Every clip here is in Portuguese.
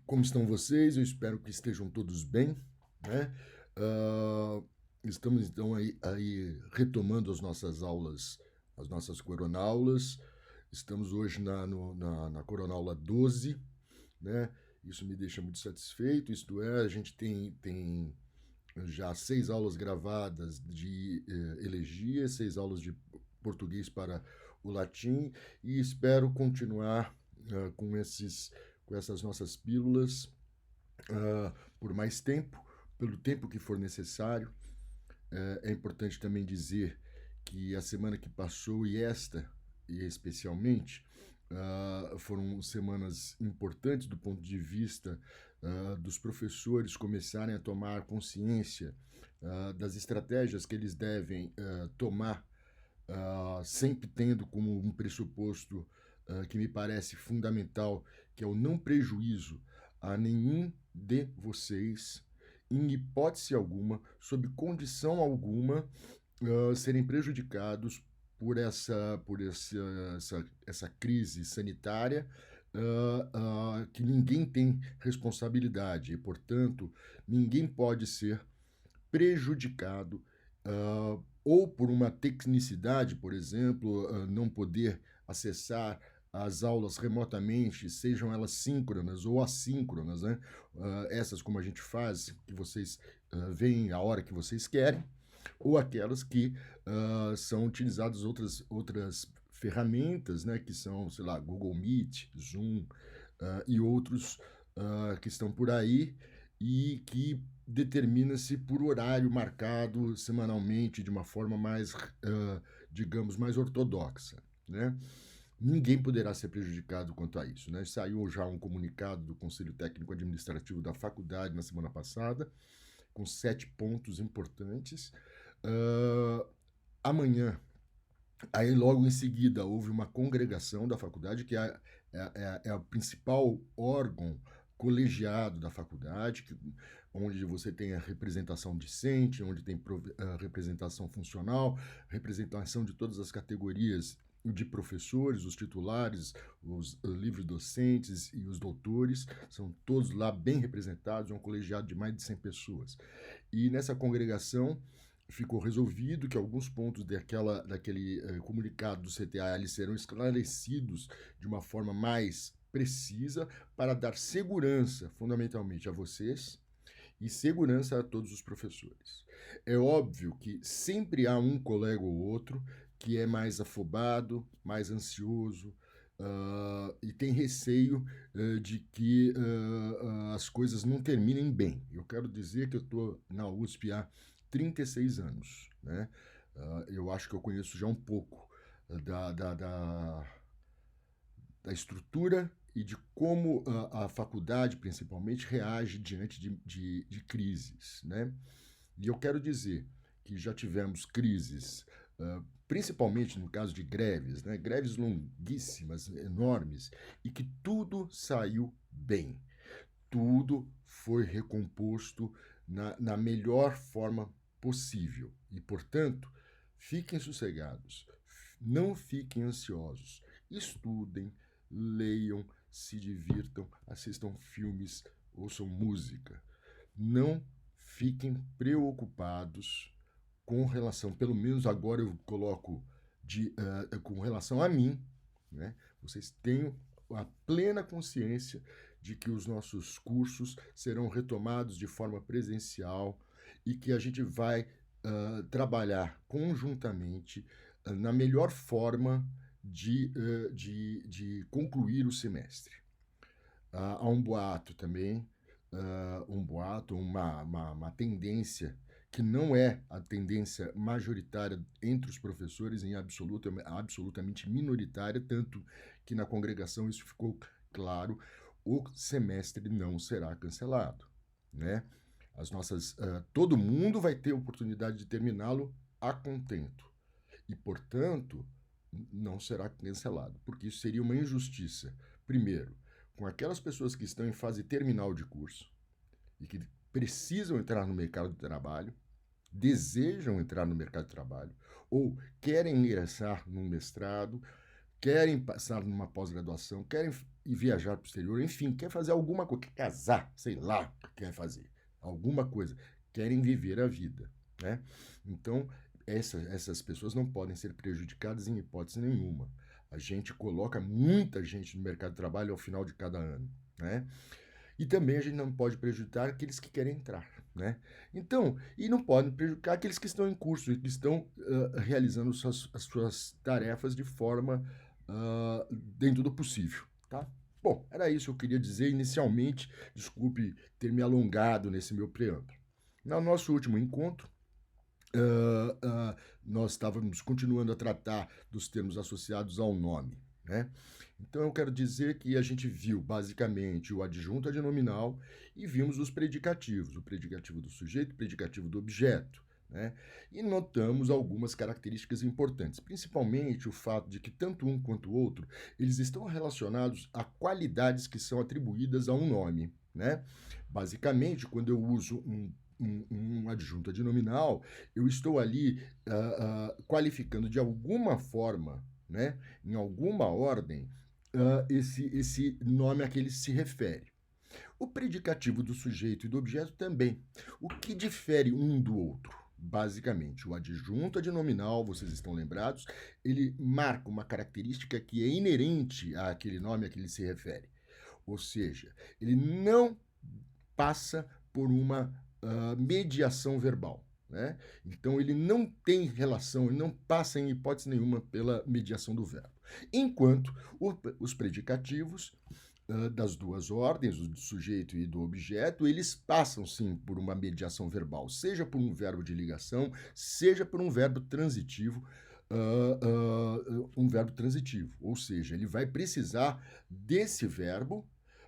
Como estão vocês? Eu espero que estejam todos bem, né? Ah, Estamos então aí retomando as nossas coronaulas. Estamos hoje na coronaula 12, né? Isso me deixa muito satisfeito, isto é, a gente tem já 6 aulas gravadas de elegia, 6 aulas de português para o latim, e espero continuar com essas nossas pílulas por mais tempo, pelo tempo que for necessário. É importante também dizer que a semana que passou e esta, e especialmente, foram semanas importantes do ponto de vista dos professores começarem a tomar consciência das estratégias que eles devem tomar, sempre tendo como um pressuposto que me parece fundamental, que é o não prejuízo a nenhum de vocês, em hipótese alguma, sob condição alguma, serem prejudicados por essa crise sanitária, que ninguém tem responsabilidade e, portanto, ninguém pode ser prejudicado, ou por uma tecnicidade, por exemplo, não poder acessar as aulas remotamente, sejam elas síncronas ou assíncronas, né? Essas como a gente faz, que vocês veem a hora que vocês querem, ou aquelas que são utilizadas outras ferramentas, né? Que são, sei lá, Google Meet, Zoom e outros que estão por aí e que determina-se por horário marcado semanalmente de uma forma mais, digamos, mais ortodoxa, né? Ninguém poderá ser prejudicado quanto a isso, né? Saiu já um comunicado do Conselho Técnico Administrativo da faculdade na semana passada, com 7 pontos importantes. Amanhã, aí logo em seguida, houve uma congregação da faculdade, que é o principal órgão colegiado da faculdade, onde você tem a representação discente, onde tem a representação funcional, representação de todas as categorias de professores, os titulares, os livres docentes e os doutores, são todos lá bem representados, é um colegiado de mais de 100 pessoas. E nessa congregação ficou resolvido que alguns pontos daquele comunicado do CTAL serão esclarecidos de uma forma mais precisa para dar segurança, fundamentalmente, a vocês e segurança a todos os professores. É óbvio que sempre há um colega ou outro que é mais afobado, mais ansioso, e tem receio de que as coisas não terminem bem. Eu quero dizer que eu estou na USP há 36 anos, né? Eu acho que eu conheço já um pouco da, da, da, da estrutura e de como a faculdade, principalmente, reage diante de crises, né? E eu quero dizer que já tivemos crises, principalmente no caso de greves, né? Greves longuíssimas, enormes, e que tudo saiu bem. Tudo foi recomposto na melhor forma possível. E, portanto, fiquem sossegados, não fiquem ansiosos, estudem, leiam, se divirtam, assistam filmes, ouçam música. Não fiquem preocupados com relação, pelo menos agora eu coloco com relação a mim, né? Vocês tenham a plena consciência de que os nossos cursos serão retomados de forma presencial e que a gente vai trabalhar conjuntamente na melhor forma de concluir o semestre. Há um boato também, uma tendência que não é a tendência majoritária entre os professores, em absoluto, é absolutamente minoritária, tanto que na congregação isso ficou claro, o semestre não será cancelado, né? Todo mundo vai ter oportunidade de terminá-lo a contento e, portanto, não será cancelado, porque isso seria uma injustiça. Primeiro, com aquelas pessoas que estão em fase terminal de curso e que precisam entrar no mercado de trabalho, desejam entrar no mercado de trabalho ou querem ingressar num mestrado, querem passar numa pós-graduação, querem ir viajar para o exterior, enfim, quer fazer alguma coisa, quer casar, sei lá o que quer fazer, alguma coisa, querem viver a vida, né? Então, essas pessoas não podem ser prejudicadas em hipótese nenhuma. A gente coloca muita gente no mercado de trabalho ao final de cada ano, né? E também a gente não pode prejudicar aqueles que querem entrar, né? Então, e não pode prejudicar aqueles que estão em curso e que estão realizando as suas tarefas de forma dentro do possível, tá? Bom, era isso que eu queria dizer inicialmente. Desculpe ter me alongado nesse meu preâmbulo. No nosso último encontro, nós estávamos continuando a tratar dos termos associados ao nome, né? Então eu quero dizer que a gente viu basicamente o adjunto adnominal e vimos os predicativos, o predicativo do sujeito, o predicativo do objeto, né? E notamos algumas características importantes, principalmente o fato de que tanto um quanto o outro, eles estão relacionados a qualidades que são atribuídas a um nome, né? Basicamente, quando eu uso um adjunto adnominal, eu estou ali qualificando de alguma forma, né, em alguma ordem, esse nome a que ele se refere. O predicativo do sujeito e do objeto também. O que difere um do outro? Basicamente, o adjunto adnominal, vocês estão lembrados, ele marca uma característica que é inerente àquele nome a que ele se refere. Ou seja, ele não passa por uma mediação verbal, né? Então, ele não tem relação, ele não passa em hipótese nenhuma pela mediação do verbo. Enquanto os predicativos das duas ordens, o do sujeito e do objeto, eles passam sim por uma mediação verbal, seja por um verbo de ligação, seja por um verbo transitivo, ou seja, ele vai precisar desse verbo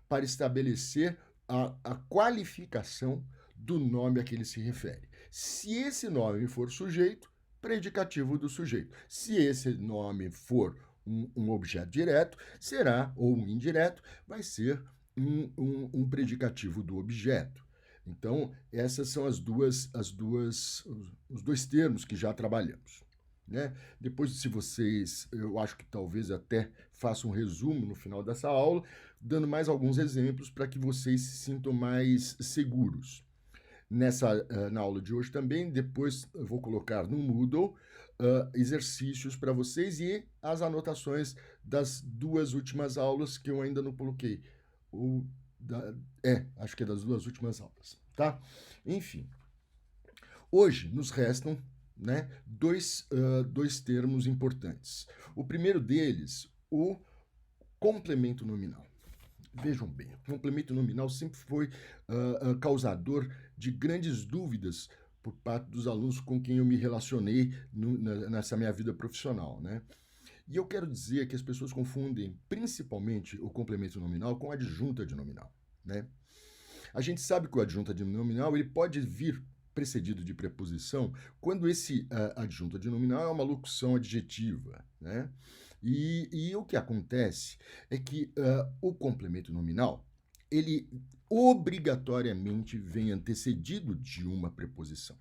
para estabelecer a qualificação do nome a que ele se refere. Se esse nome for sujeito, predicativo do sujeito. Se esse nome for um objeto direto, será, ou um indireto, vai ser um predicativo do objeto. Então, essas são os dois termos que já trabalhamos, né? Depois, se vocês, eu acho que talvez até faça um resumo no final dessa aula, dando mais alguns exemplos para que vocês se sintam mais seguros. Na aula de hoje também, depois eu vou colocar no Moodle exercícios para vocês e as anotações das duas últimas aulas que eu ainda não coloquei. Acho que é das duas últimas aulas, tá? Enfim, hoje nos restam, né, dois termos importantes. O primeiro deles, o complemento nominal. Vejam bem, o complemento nominal sempre foi causador de grandes dúvidas por parte dos alunos com quem eu me relacionei nessa minha vida profissional, né? E eu quero dizer que as pessoas confundem principalmente o complemento nominal com o adjunto adnominal, né? A gente sabe que o adjunto adnominal ele pode vir precedido de preposição quando esse adjunto adnominal é uma locução adjetiva, né? E o que acontece é que o complemento nominal, ele obrigatoriamente vem antecedido de uma preposição.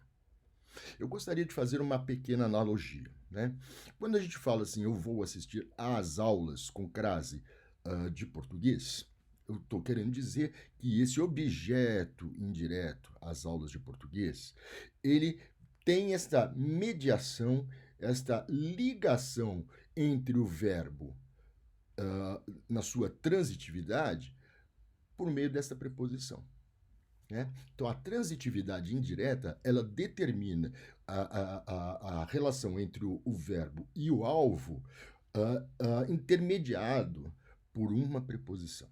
Eu gostaria de fazer uma pequena analogia, né? Quando a gente fala assim, eu vou assistir às aulas com crase de português, eu estou querendo dizer que esse objeto indireto às aulas de português, ele tem esta mediação, esta ligação entre o verbo na sua transitividade por meio dessa preposição, né? Então, a transitividade indireta, ela determina a relação entre o verbo e o alvo intermediado por uma preposição.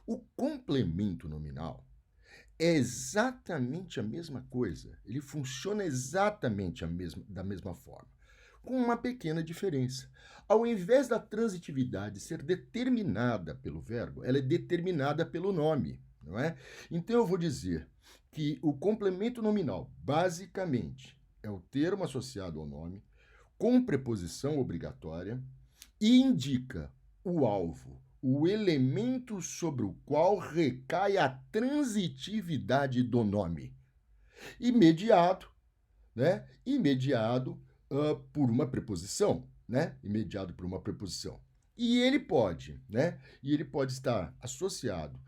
O complemento nominal é exatamente a mesma coisa, ele funciona exatamente da mesma forma, com uma pequena diferença. Ao invés da transitividade ser determinada pelo verbo, ela é determinada pelo nome, não é? Então eu vou dizer que o complemento nominal, basicamente, é o termo associado ao nome, com preposição obrigatória, e indica o alvo, o elemento sobre o qual recai a transitividade do nome. Imediado, né? Imediado por uma preposição, né? Imediado por uma preposição. E ele pode, né? E ele pode estar associado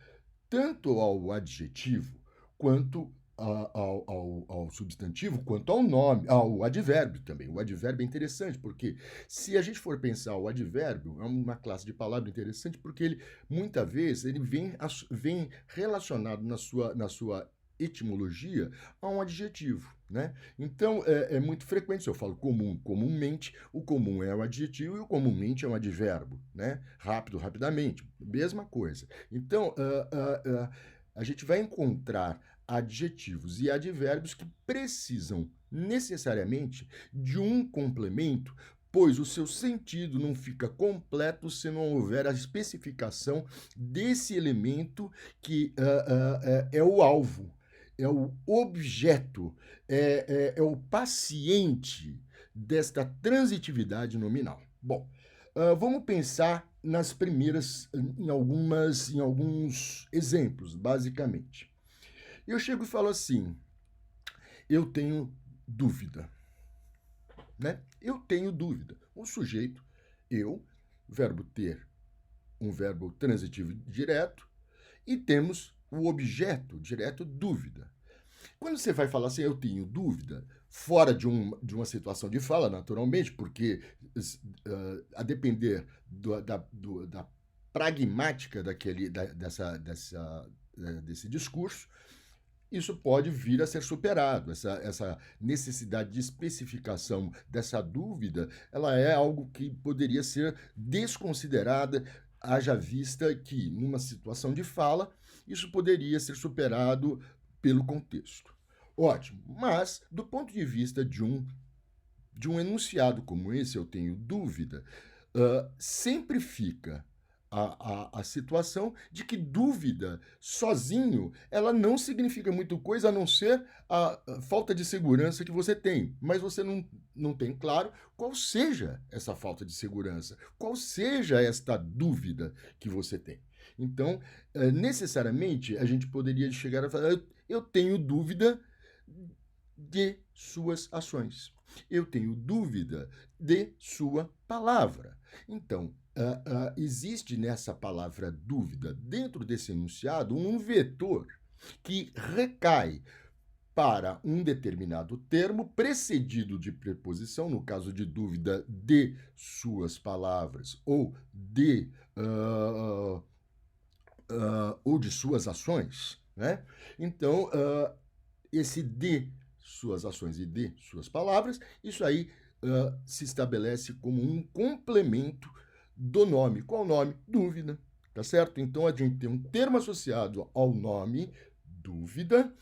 tanto ao adjetivo quanto ao substantivo, quanto ao nome, ao advérbio também. O advérbio é interessante, porque se a gente for pensar o advérbio, é uma classe de palavra interessante, porque ele, muitas vezes, ele vem relacionado na sua etimologia a um adjetivo, né? Então, é muito frequente, se eu falo comum, comumente, o comum é o adjetivo e o comumente é um advérbio, né? Rápido, rapidamente, mesma coisa. Então, a gente vai encontrar adjetivos e advérbios que precisam necessariamente de um complemento, pois o seu sentido não fica completo se não houver a especificação desse elemento que é o alvo, é o objeto, é o paciente desta transitividade nominal. Bom, vamos pensar nas primeiras, em alguns exemplos, basicamente. Eu chego e falo assim: eu tenho dúvida, né? Eu tenho dúvida. O sujeito, eu, verbo ter, um verbo transitivo direto, e temos o objeto direto, dúvida. Quando você vai falar assim, eu tenho dúvida, fora de uma situação de fala, naturalmente, porque a depender da pragmática desse discurso, isso pode vir a ser superado. Essa necessidade de especificação dessa dúvida, ela é algo que poderia ser desconsiderada, haja vista que, numa situação de fala, isso poderia ser superado pelo contexto. Ótimo, mas do ponto de vista de um enunciado como esse, eu tenho dúvida, sempre fica a situação de que dúvida sozinho ela não significa muito coisa a não ser a falta de segurança que você tem, mas você não tem claro qual seja essa falta de segurança, qual seja esta dúvida que você tem. Então, necessariamente, a gente poderia chegar a falar: eu tenho dúvida de suas ações. Eu tenho dúvida de sua palavra. Então, existe nessa palavra dúvida, dentro desse enunciado, um vetor que recai para um determinado termo precedido de preposição, no caso de dúvida, de suas palavras ou de suas ações, né? Então, esse de suas ações e de suas palavras, isso aí se estabelece como um complemento do nome. Qual nome? Dúvida, tá certo? Então a gente tem um termo associado ao nome, dúvida,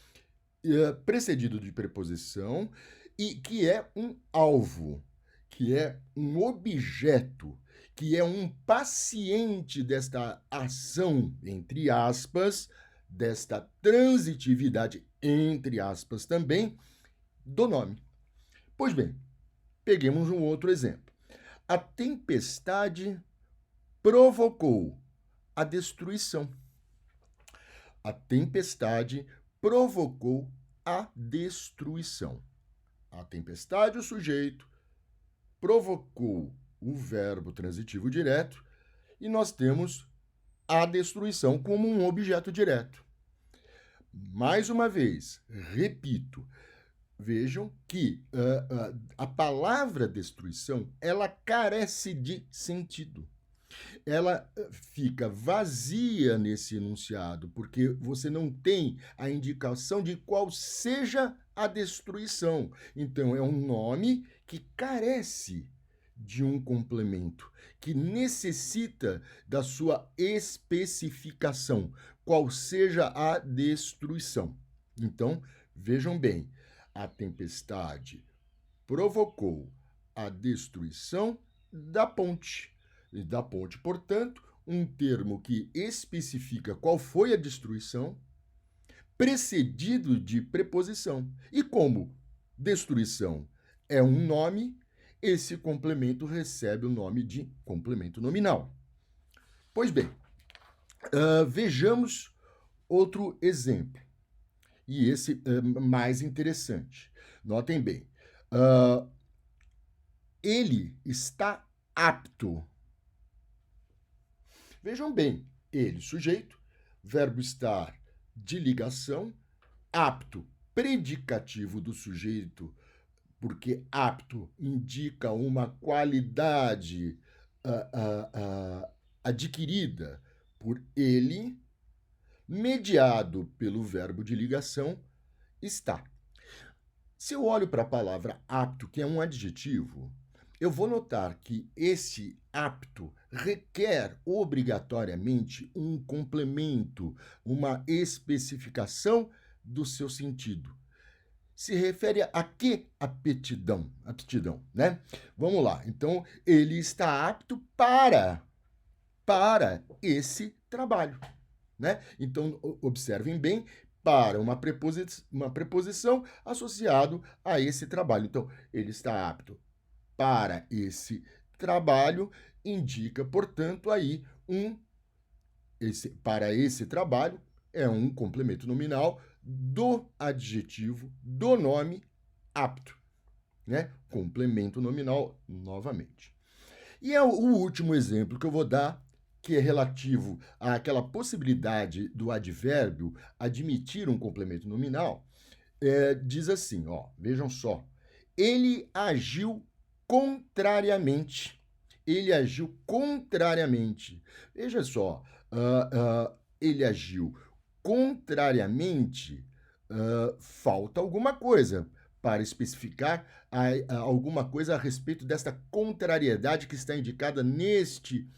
precedido de preposição, e que é um alvo, que é um objeto, que é um paciente desta ação, entre aspas, desta transitividade, entre aspas também, do nome. Pois bem, peguemos um outro exemplo. A tempestade provocou a destruição. A tempestade provocou a destruição. A tempestade, o sujeito, provocou o verbo transitivo direto e nós temos a destruição como um objeto direto. Mais uma vez, repito, vejam que a palavra destruição, ela carece de sentido. Ela fica vazia nesse enunciado, porque você não tem a indicação de qual seja a destruição. Então, é um nome que carece de um complemento, que necessita da sua especificação, qual seja a destruição. Então, vejam bem, a tempestade provocou a destruição da ponte. E da ponte, portanto, um termo que especifica qual foi a destruição, precedido de preposição. E como destruição é um nome, esse complemento recebe o nome de complemento nominal. Pois bem, vejamos outro exemplo. E esse é mais interessante. Notem bem, ele está apto. Vejam bem, ele, sujeito, verbo estar de ligação, apto, predicativo do sujeito, porque apto indica uma qualidade adquirida por ele, mediado pelo verbo de ligação, está. Se eu olho para a palavra apto, que é um adjetivo, eu vou notar que esse apto requer obrigatoriamente um complemento, uma especificação do seu sentido. Se refere a que aptidão? Aptidão, né? Vamos lá. Então, ele está apto para esse trabalho, né? Então, observem bem, para uma preposição associado a esse trabalho. Então, ele está apto para esse trabalho, indica, portanto, aí para esse trabalho é um complemento nominal do adjetivo, do nome apto, né? Complemento nominal novamente. E é o último exemplo que eu vou dar, que é relativo àquela possibilidade do advérbio admitir um complemento nominal, diz assim, ó, vejam só, ele agiu contrariamente. Ele agiu contrariamente. Veja só, ele agiu contrariamente, falta alguma coisa para especificar alguma coisa a respeito desta contrariedade que está indicada nesse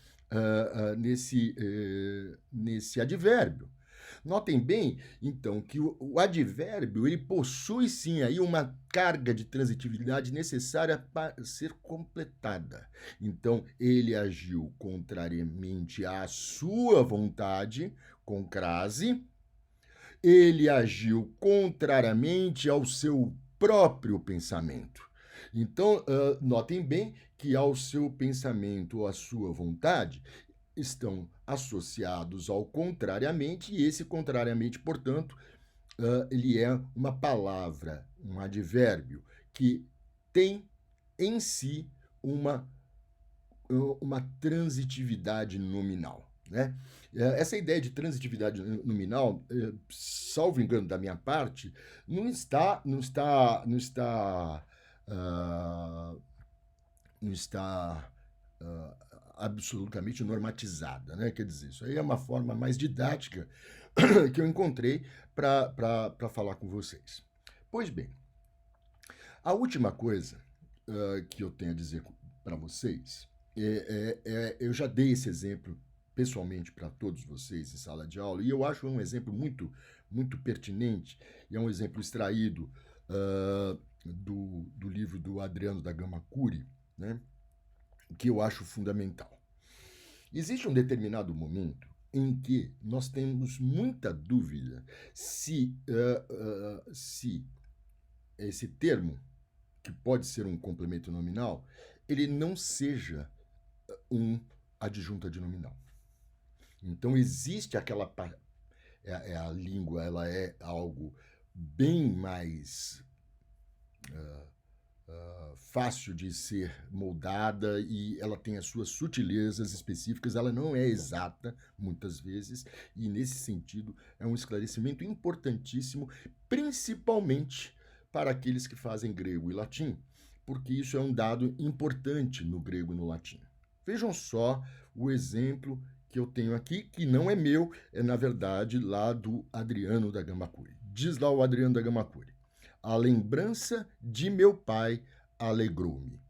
advérbio. Notem bem, então, que o advérbio ele possui sim aí uma carga de transitividade necessária para ser completada. Então, ele agiu contrariamente à sua vontade, com crase, ele agiu contrariamente ao seu próprio pensamento. Então, notem bem que ao seu pensamento ou à sua vontade estão associados ao contrariamente, e esse contrariamente, portanto, ele é uma palavra, um advérbio, que tem em si uma transitividade nominal, né? Essa ideia de transitividade nominal, salvo engano da minha parte, não está absolutamente normatizada, né? Quer dizer, isso aí é uma forma mais didática que eu encontrei para falar com vocês. Pois bem, a última coisa que eu tenho a dizer para vocês eu já dei esse exemplo pessoalmente para todos vocês em sala de aula, e eu acho um exemplo muito, muito pertinente, e é um exemplo extraído do livro do Adriano da Gama Cury, né, que eu acho fundamental. Existe um determinado momento em que nós temos muita dúvida se esse termo, que pode ser um complemento nominal, ele não seja um adjunto adnominal. Então, existe aquela... a língua ela é algo bem mais fácil de ser moldada e ela tem as suas sutilezas específicas, ela não é exata, muitas vezes, e nesse sentido é um esclarecimento importantíssimo, principalmente para aqueles que fazem grego e latim, porque isso é um dado importante no grego e no latim. Vejam só o exemplo que eu tenho aqui, que não é meu, é na verdade lá do Adriano da Gama Cury. Diz lá o Adriano da Gama Cury: a lembrança de meu pai alegrou-me.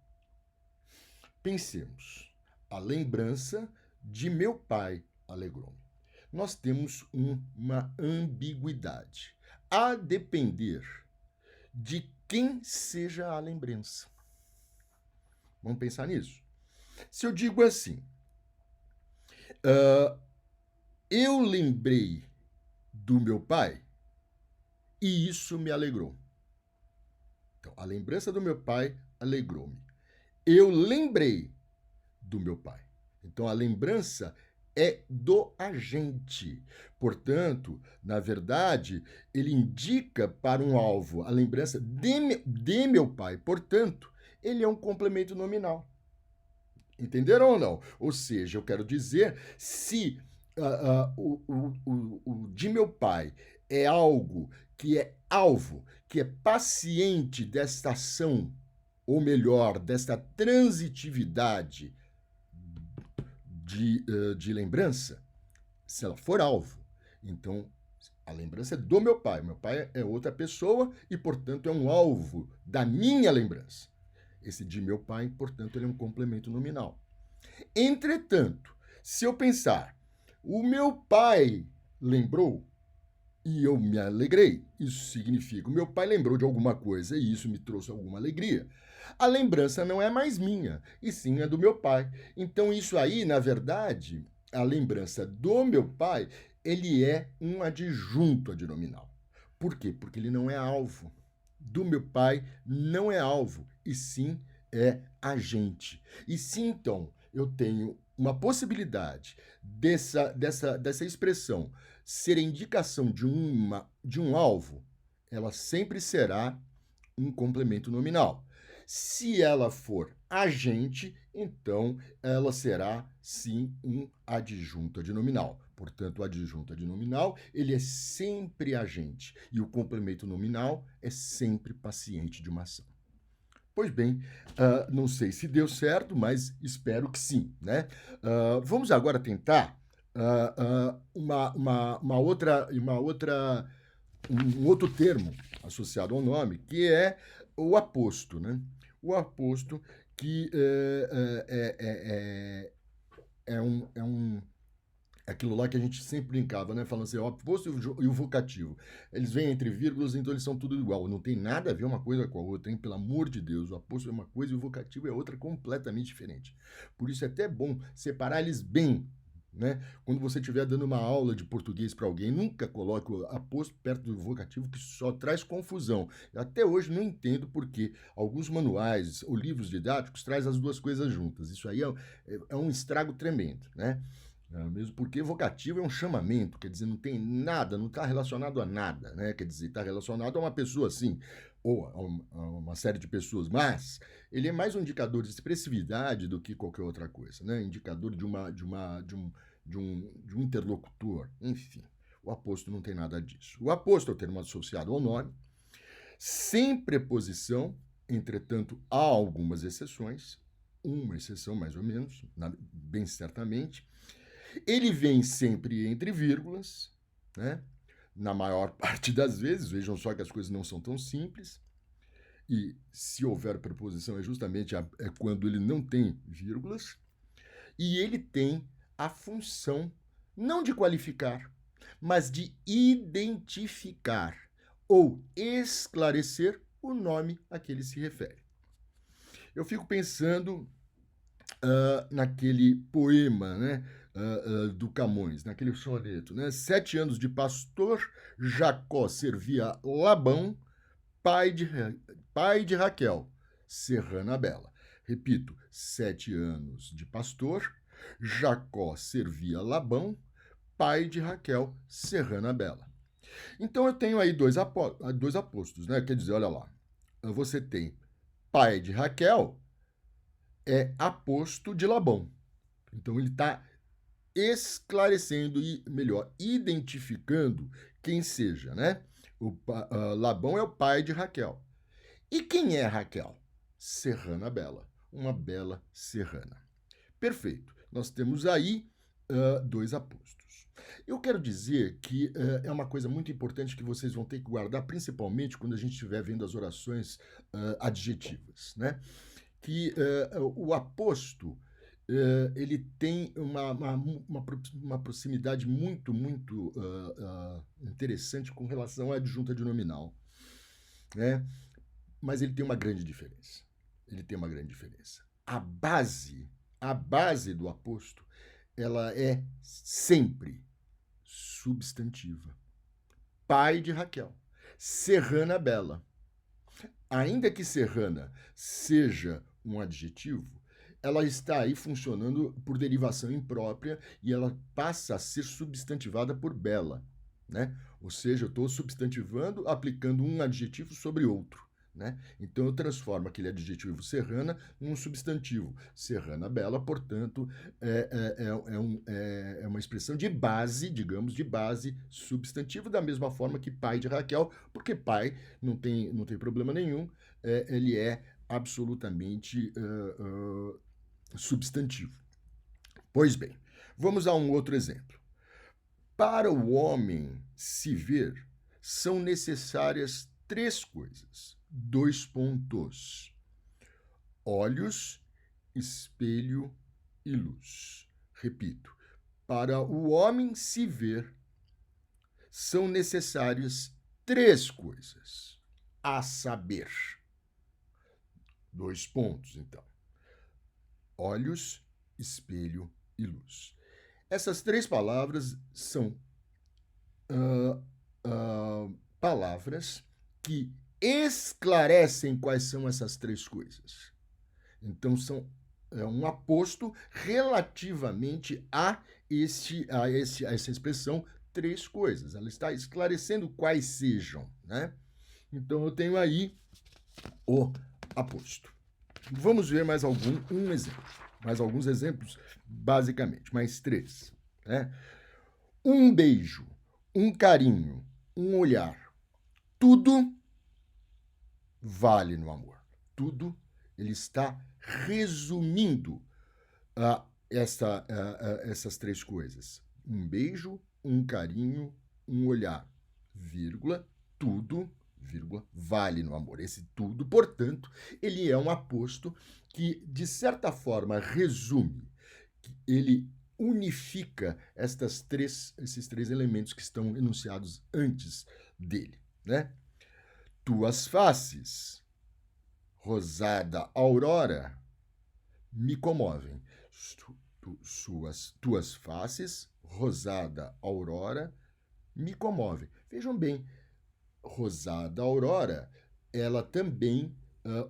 Pensemos, a lembrança de meu pai alegrou-me. Nós temos uma ambiguidade, a depender de quem seja a lembrança. Vamos pensar nisso? Se eu digo assim, eu lembrei do meu pai e isso me alegrou. Então, a lembrança do meu pai alegrou-me. Eu lembrei do meu pai. Então, a lembrança é do agente. Portanto, na verdade, ele indica para um alvo a lembrança de meu pai. Portanto, ele é um complemento nominal. Entenderam ou não? Ou seja, eu quero dizer, se o de meu pai é algo que é alvo, que é paciente desta ação, ou melhor, desta transitividade de lembrança, se ela for alvo, então a lembrança é do meu pai. Meu pai é outra pessoa e, portanto, é um alvo da minha lembrança. Esse de meu pai, portanto, ele é um complemento nominal. Entretanto, se eu pensar, o meu pai lembrou e eu me alegrei, isso significa, o meu pai lembrou de alguma coisa e isso me trouxe alguma alegria. A lembrança não é mais minha, e sim é do meu pai. Então, isso aí, na verdade, a lembrança do meu pai, ele é um adjunto adnominal. Por quê? Porque ele não é alvo. Do meu pai não é alvo, e sim é agente. E se então eu tenho uma possibilidade dessa expressão ser indicação de um alvo, ela sempre será um complemento nominal. Se ela for agente, então ela será sim um adjunto adnominal. Portanto, o adjunto adnominal, ele é sempre agente e o complemento nominal é sempre paciente de uma ação. Pois bem, não sei se deu certo, mas espero que sim, né? Vamos agora tentar um outro termo associado ao nome, que é o aposto, né? O aposto que é aquilo lá que a gente sempre brincava, né? Falando assim, o aposto e o vocativo. Eles vêm entre vírgulas, então eles são tudo igual. Não tem nada a ver uma coisa com a outra, hein? Pelo amor de Deus. O aposto é uma coisa e o vocativo é outra completamente diferente. Por isso é até bom separar eles bem, né? Quando você estiver dando uma aula de português para alguém, nunca coloque o aposto perto do vocativo, que só traz confusão. Eu até hoje não entendo porque alguns manuais ou livros didáticos trazem as duas coisas juntas. Isso aí é um estrago tremendo, né? Mesmo porque vocativo é um chamamento, quer dizer, não tem nada, não está relacionado a nada, né? Quer dizer, está relacionado a uma pessoa, sim, ou a uma série de pessoas, mas ele é mais um indicador de expressividade do que qualquer outra coisa, né? Indicador de um interlocutor, enfim. O aposto não tem nada disso. O aposto é o termo associado ao nome, sem preposição, entretanto, há algumas exceções, uma exceção mais ou menos, bem certamente. Ele vem sempre entre vírgulas, né? Na maior parte das vezes, vejam só que as coisas não são tão simples. E se houver preposição, é justamente quando ele não tem vírgulas. E ele tem a função não de qualificar, mas de identificar ou esclarecer o nome a que ele se refere. Eu fico pensando naquele poema, né? Do Camões, naquele soneto, né? 7 anos de pastor, Jacó servia Labão, pai de Raquel, serrana bela. Repito, 7 anos de pastor, Jacó servia Labão, pai de Raquel, serrana bela. Então eu tenho aí dois apostos, né? Quer dizer, olha lá, você tem pai de Raquel, é aposto de Labão. Então ele está esclarecendo e, melhor, identificando quem seja, né? Labão é o pai de Raquel. E quem é Raquel? Serrana bela, uma bela serrana. Perfeito. Nós temos aí dois apostos. Eu quero dizer que é uma coisa muito importante que vocês vão ter que guardar, principalmente quando a gente estiver vendo as orações adjetivas, né? Que o aposto ele tem uma proximidade muito, muito interessante com relação à adjunta adnominal, né? Mas ele tem uma grande diferença. Ele tem uma grande diferença. A base do aposto, ela é sempre substantiva. Pai de Raquel. Serrana bela. Ainda que serrana seja um adjetivo, ela está aí funcionando por derivação imprópria e ela passa a ser substantivada por bela, né? Ou seja, eu estou substantivando, aplicando um adjetivo sobre outro, né? Então, eu transformo aquele adjetivo serrana num substantivo. Serrana bela, portanto, é uma expressão de base, digamos, de base substantivo, da mesma forma que pai de Raquel, porque pai não tem problema nenhum, ele é absolutamente substantivo. Pois bem, vamos a um outro exemplo. Para o homem se ver, são necessárias 3 coisas. 2 pontos. Olhos, espelho e luz. Repito, para o homem se ver, são necessárias 3 coisas. A saber, 2 pontos, então. Olhos, espelho e luz. Essas 3 palavras são palavras que esclarecem quais são essas 3 coisas. Então, é um aposto relativamente a essa expressão 3 coisas. Ela está esclarecendo quais sejam, né? Então, eu tenho aí o aposto. Vamos ver mais um exemplo. Mais alguns exemplos, basicamente, mais 3. Né? Um beijo, um carinho, um olhar, tudo vale no amor. Tudo, ele está resumindo essas 3 coisas. Um beijo, um carinho, um olhar, vírgula, tudo, vírgula, vale no amor. Esse tudo, portanto, ele é um aposto que, de certa forma, resume, ele unifica esses 3 elementos que estão enunciados antes dele, né? Tuas faces, rosada aurora, me comovem. Tuas faces, rosada aurora, me comovem. Vejam bem, rosada aurora, ela também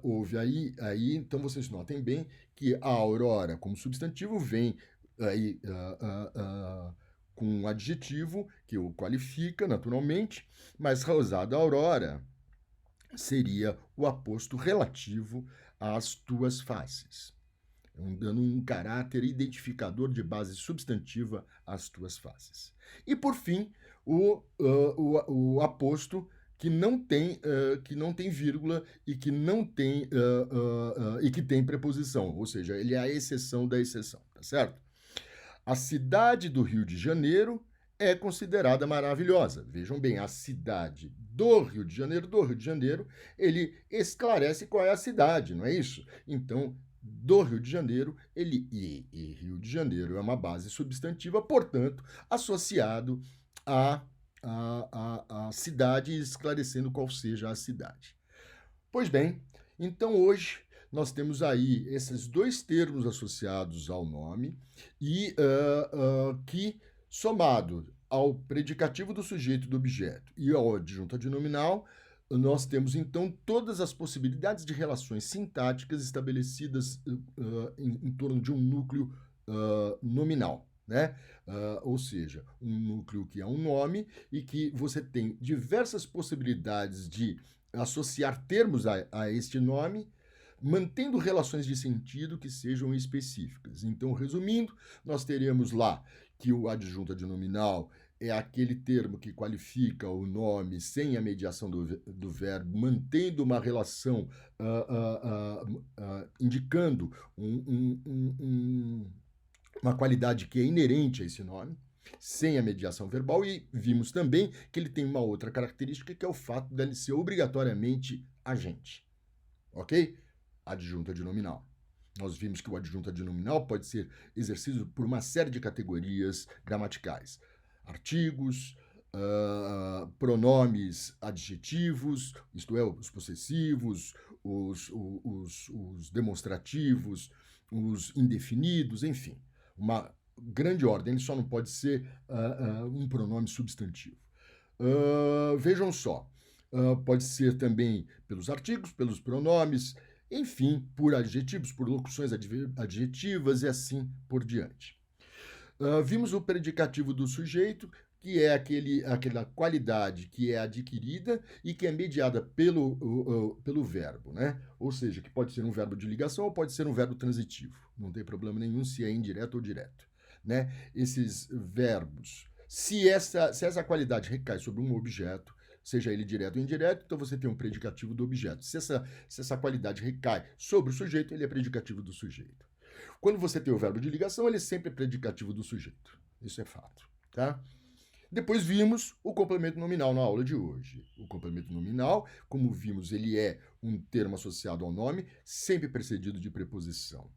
houve aí, então vocês notem bem que a aurora, como substantivo, vem aí com um adjetivo que o qualifica naturalmente, mas rosada aurora seria o aposto relativo às tuas faces, dando um caráter identificador de base substantiva às tuas faces. E, por fim, o aposto que não tem vírgula e que não tem e que tem preposição, ou seja, ele é a exceção da exceção, tá certo? A cidade do Rio de Janeiro é considerada maravilhosa. Vejam bem, a cidade do Rio de Janeiro, ele esclarece qual é a cidade, não é isso? Então, do Rio de Janeiro, e Rio de Janeiro é uma base substantiva, portanto, associado à cidade, esclarecendo qual seja a cidade. Pois bem, então hoje nós temos aí esses 2 termos associados ao nome e que, somado ao predicativo do sujeito e do objeto e ao adjunto adnominal, nós temos, então, todas as possibilidades de relações sintáticas estabelecidas em torno de um núcleo nominal, né? Ou seja, um núcleo que é um nome e que você tem diversas possibilidades de associar termos a este nome, mantendo relações de sentido que sejam específicas. Então, resumindo, nós teremos lá que o adjunto adnominal é aquele termo que qualifica o nome sem a mediação do verbo, mantendo uma relação, indicando uma qualidade que é inerente a esse nome, sem a mediação verbal, e vimos também que ele tem uma outra característica, que é o fato dele ser obrigatoriamente agente. Ok? Adjunto adnominal. Nós vimos que o adjunto adnominal pode ser exercido por uma série de categorias gramaticais. Artigos, pronomes adjetivos, isto é, os possessivos, os demonstrativos, os indefinidos, enfim. Uma grande ordem, ele só não pode ser um pronome substantivo. Vejam só, pode ser também pelos artigos, pelos pronomes, enfim, por adjetivos, por locuções adjetivas e assim por diante. Vimos o predicativo do sujeito, que é aquela qualidade que é adquirida e que é mediada pelo verbo, né? Ou seja, que pode ser um verbo de ligação ou pode ser um verbo transitivo. Não tem problema nenhum se é indireto ou direto, né? Esses verbos, se essa qualidade recai sobre um objeto, seja ele direto ou indireto, então você tem um predicativo do objeto. Se essa qualidade recai sobre o sujeito, ele é predicativo do sujeito. Quando você tem o verbo de ligação, ele é sempre predicativo do sujeito. Isso é fato, tá? Depois vimos o complemento nominal na aula de hoje. O complemento nominal, como vimos, ele é um termo associado ao nome, sempre precedido de preposição.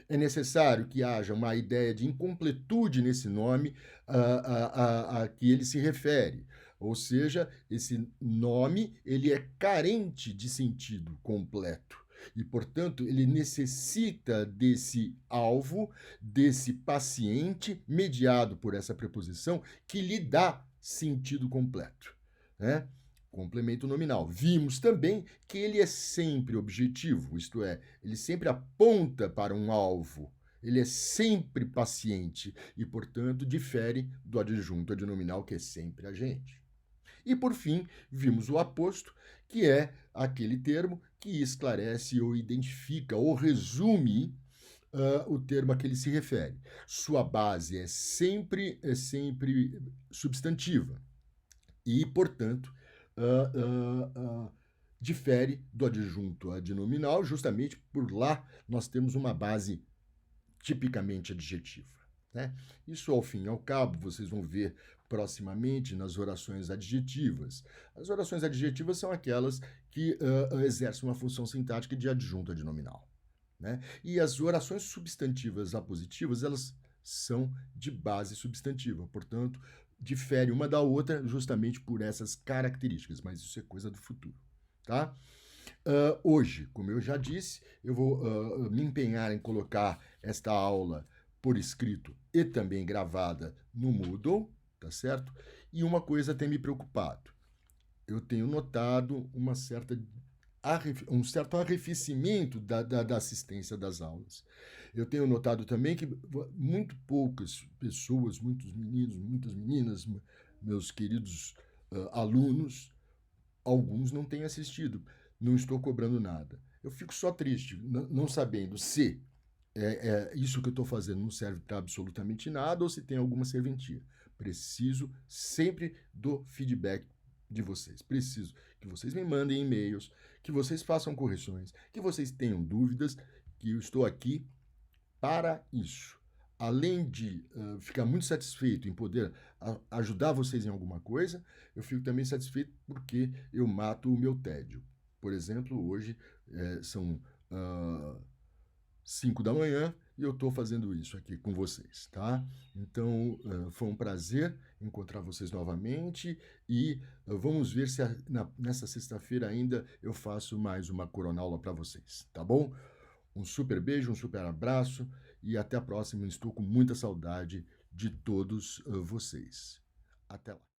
É necessário que haja uma ideia de incompletude nesse nome a que ele se refere. Ou seja, esse nome ele é carente de sentido completo. E, portanto, ele necessita desse alvo, desse paciente, mediado por essa preposição, que lhe dá sentido completo, né? Complemento nominal. Vimos também que ele é sempre objetivo, isto é, ele sempre aponta para um alvo, ele é sempre paciente e, portanto, difere do adjunto adnominal, que é sempre agente. E, por fim, vimos o aposto, que é aquele termo que esclarece ou identifica ou resume o termo a que ele se refere. Sua base é sempre substantiva e, portanto, difere do adjunto adnominal, justamente por lá nós temos uma base tipicamente adjetiva, né? Isso, ao fim e ao cabo, vocês vão ver proximamente nas orações adjetivas. As orações adjetivas são aquelas que exercem uma função sintática de adjunto adnominal, né? E as orações substantivas apositivas, elas são de base substantiva, portanto, difere uma da outra justamente por essas características, mas isso é coisa do futuro, tá? Hoje, como eu já disse, eu vou me empenhar em colocar esta aula por escrito e também gravada no Moodle, tá certo? E uma coisa tem me preocupado. Eu tenho notado um certo arrefecimento da assistência das aulas. Eu tenho notado também que muito poucas pessoas, muitos meninos, muitas meninas, meus queridos alunos, alguns não têm assistido. Não estou cobrando nada. Eu fico só triste, não sabendo se isso que eu estou fazendo não serve para absolutamente nada ou se tem alguma serventia. Preciso sempre do feedback de vocês. Preciso que vocês me mandem e-mails, que vocês façam correções, que vocês tenham dúvidas, que eu estou aqui para isso. Além de ficar muito satisfeito em poder ajudar vocês em alguma coisa, eu fico também satisfeito porque eu mato o meu tédio. Por exemplo, hoje são 5 da manhã e eu estou fazendo isso aqui com vocês, tá? Então, foi um prazer encontrar vocês novamente e vamos ver se nessa sexta-feira ainda eu faço mais uma coronaula para vocês, tá bom? Um super beijo, um super abraço e até a próxima. Estou com muita saudade de todos vocês. Até lá.